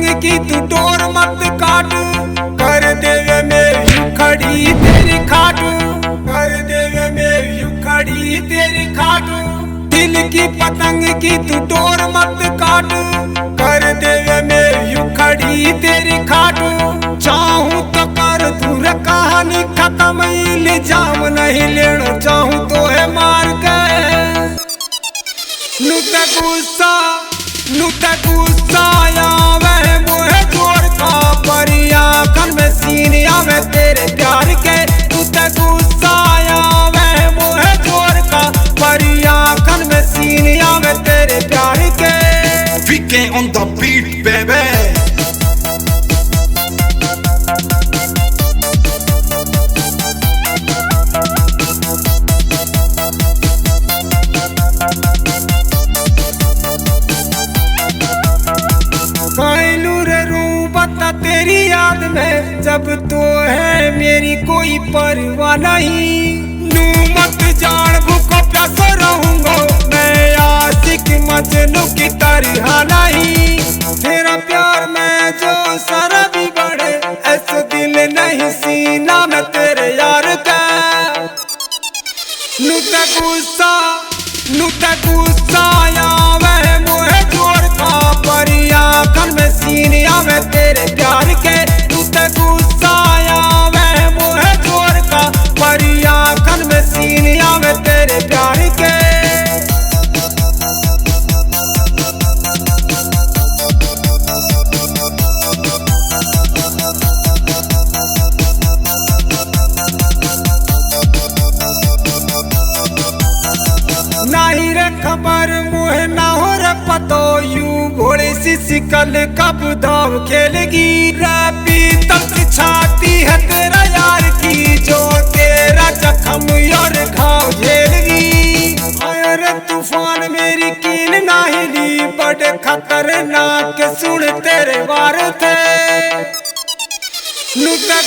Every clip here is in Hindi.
पतंग की तू डोर मत काट, कर देवे में यूं खड़ी तेरी खाट, कर देवे में यूं खड़ी तेरी खाट। दिल की पतंग की तू डोर मत काट, कर देवे में यूं खड़ी तेरी खाट। चाहूं तो कर दूर कहानी खत्म, इल्जाम नहीं लेना चाहूं तो है मार के। नु ते गुस्सा आवे मोहे जोर का, परी आँखन में सीन आवे तेरे प्यार के। नु ते गुस्सा आवे मोहे जोर का, परी आँखन में सीन आवे तेरे प्यार के। VK on the beat, baby. तेरी याद में जब तो है मेरी कोई परवाह नहीं। नू मत जान भूखो प्यासा रहूंगा मैं, आशिक मजनू की तरह नहीं। तेरा प्यार में जो सारा भी बढ़े, ऐसा दिल नहीं सीना में तेरे यार का। नु ते गुस्सा आवे मोहे जोर का, परी आँखन में सीन आवे तेरे प्यार के। नु ते गुस्सा आवे मोहे जोर का, परी आँखन में सीन आवे तेरे प्यार के। नहीं रे खबर मुहे ना हो रे पतो, यूं घोड़े सी सिकल कब दाव खेलेगी। रबी तक छाती है तेरा यार की, जो तेरा जख्म और घाव झेलेगी। आया रे तूफान मेरी कीन ना हिली, बड़े खतरनाक सुन तेरे वार थे। नु ते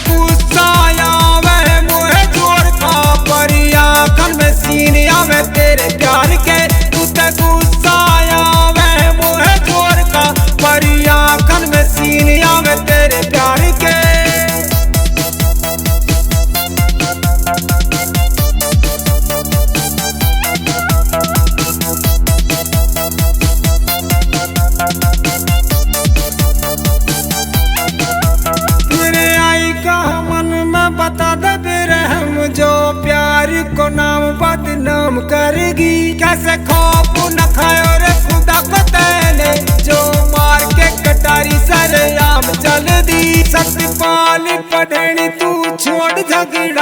गुस्सा आवे मोहे जोर का, परी आँखन में सीन आवे तेरे प्यार के। नु ते गुस्सा आवे मोहे जोर का, परी आँखन में सीन आवे तेरे प्यार के। बता दे बेरहम जो प्यार को नाम बदनाम करेगी। कैसे खौफ न खायो रे खुदा को तेने, जो मार के कटारी सरेआम चल दी। सतपाल पढ़नी तू छोड़ झगड़ा